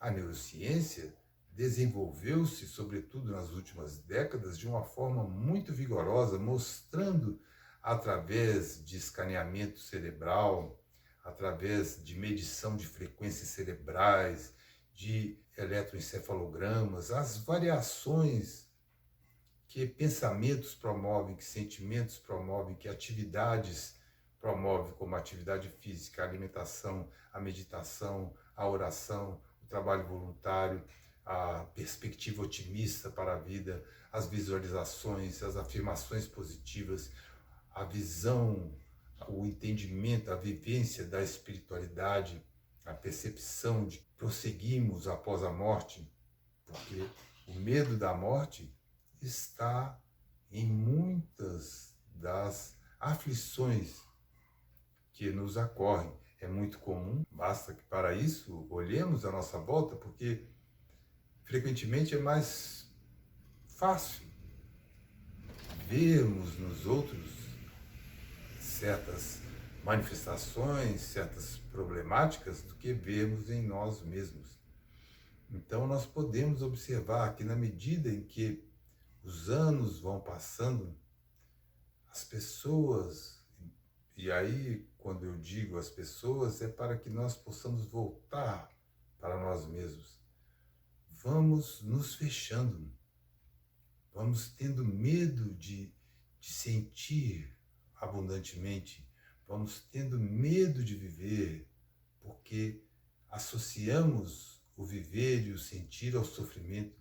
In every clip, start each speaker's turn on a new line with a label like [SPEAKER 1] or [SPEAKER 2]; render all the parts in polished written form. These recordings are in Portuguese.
[SPEAKER 1] A neurociência desenvolveu-se, sobretudo nas últimas décadas, de uma forma muito vigorosa, mostrando, através de escaneamento cerebral, através de medição de frequências cerebrais, de eletroencefalogramas, as variações que pensamentos promovem, que sentimentos promovem, que atividades promovem, como a atividade física, a alimentação, a meditação, a oração, o trabalho voluntário, a perspectiva otimista para a vida, as visualizações, as afirmações positivas, a visão, o entendimento, a vivência da espiritualidade, a percepção de que prosseguimos após a morte, porque o medo da morte está em muitas das aflições que nos ocorrem. É muito comum, basta que para isso olhemos à nossa volta, porque frequentemente é mais fácil vermos nos outros certas manifestações, certas problemáticas, do que vermos em nós mesmos. Então nós podemos observar que na medida em que os anos vão passando, as pessoas, e aí quando eu digo as pessoas, é para que nós possamos voltar para nós mesmos. Vamos nos fechando, vamos tendo medo de sentir abundantemente, vamos tendo medo de viver, porque associamos o viver e o sentir ao sofrimento.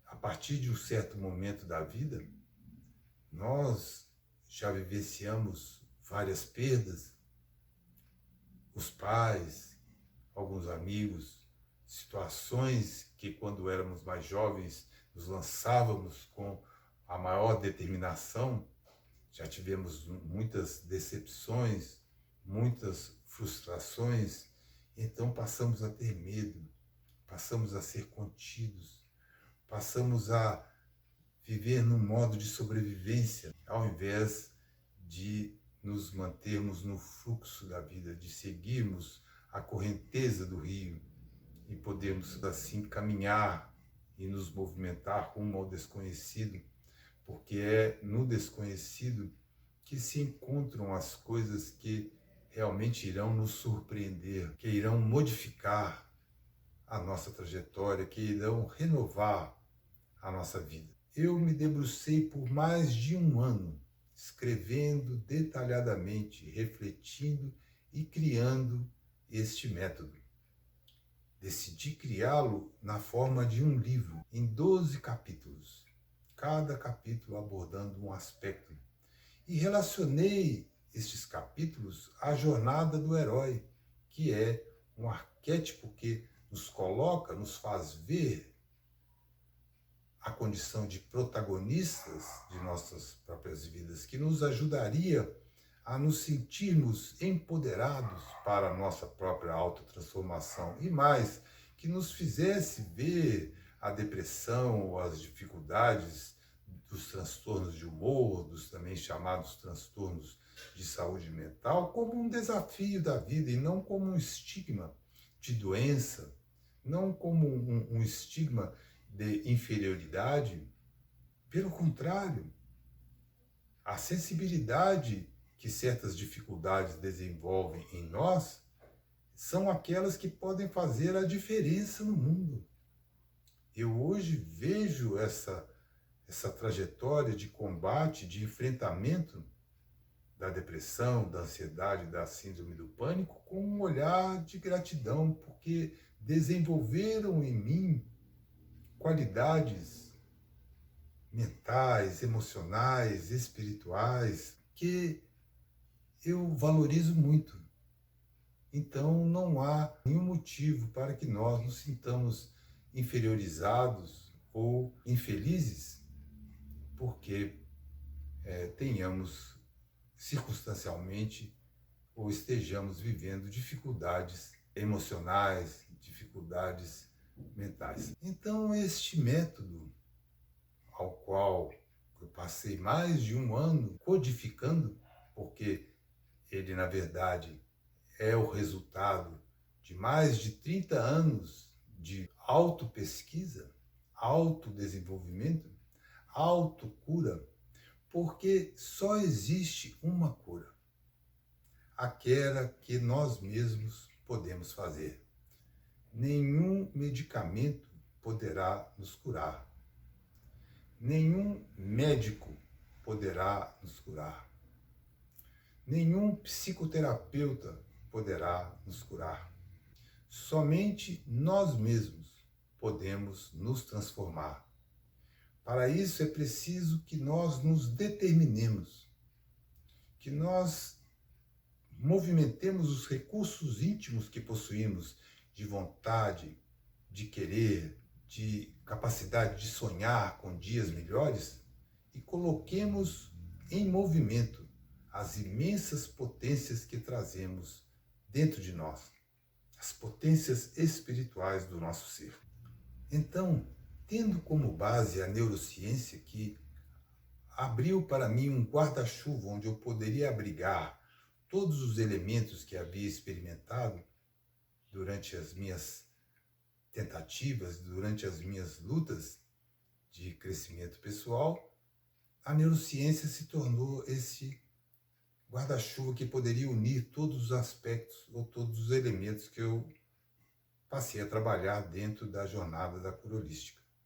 [SPEAKER 1] A partir de um certo momento da vida, nós já vivenciamos várias perdas, os pais, alguns amigos, situações que quando éramos mais jovens nos lançávamos com a maior determinação, já tivemos muitas decepções, muitas frustrações, então passamos a ter medo, passamos a ser contidos, passamos a viver num modo de sobrevivência, ao invés de nos mantermos no fluxo da vida, de seguirmos a correnteza do rio e podermos assim caminhar e nos movimentar rumo ao desconhecido, porque é no desconhecido que se encontram as coisas que realmente irão nos surpreender, que irão modificar a nossa trajetória, que irão renovar a nossa vida. Eu me debrucei por mais de um ano, escrevendo detalhadamente, refletindo e criando este método. Decidi criá-lo na forma de um livro, em 12 capítulos, cada capítulo abordando um aspecto. E relacionei estes capítulos à jornada do herói, que é um arquétipo que nos coloca, nos faz ver a condição de protagonistas de nossas próprias vidas, que nos ajudaria a nos sentirmos empoderados para a nossa própria autotransformação e mais, que nos fizesse ver a depressão ou as dificuldades dos transtornos de humor, dos também chamados transtornos de saúde mental, como um desafio da vida e não como um estigma de doença, não como um estigma de inferioridade. Pelo contrário, a sensibilidade que certas dificuldades desenvolvem em nós são aquelas que podem fazer a diferença no mundo. Eu hoje vejo essa trajetória de combate, de enfrentamento da depressão, da ansiedade, da síndrome do pânico com um olhar de gratidão, porque desenvolveram em mim qualidades mentais, emocionais, espirituais, que eu valorizo muito. Então não há nenhum motivo para que nós nos sintamos inferiorizados ou infelizes porque tenhamos circunstancialmente ou estejamos vivendo dificuldades emocionais, dificuldades mentais. Então este método, ao qual eu passei mais de um ano codificando, porque ele na verdade é o resultado de mais de 30 anos de autopesquisa, autodesenvolvimento, autocura, porque só existe uma cura, aquela que nós mesmos podemos fazer. Nenhum medicamento poderá nos curar. Nenhum médico poderá nos curar. Nenhum psicoterapeuta poderá nos curar. Somente nós mesmos podemos nos transformar. Para isso é preciso que nós nos determinemos, que nós movimentemos os recursos íntimos que possuímos de vontade, de querer, de capacidade de sonhar com dias melhores e coloquemos em movimento as imensas potências que trazemos dentro de nós, as potências espirituais do nosso ser. Então, tendo como base a neurociência que abriu para mim um guarda-chuva onde eu poderia abrigar todos os elementos que havia experimentado durante as minhas tentativas, durante as minhas lutas de crescimento pessoal, a neurociência se tornou esse guarda-chuva que poderia unir todos os aspectos ou todos os elementos que eu passei a trabalhar dentro da jornada da cura holística.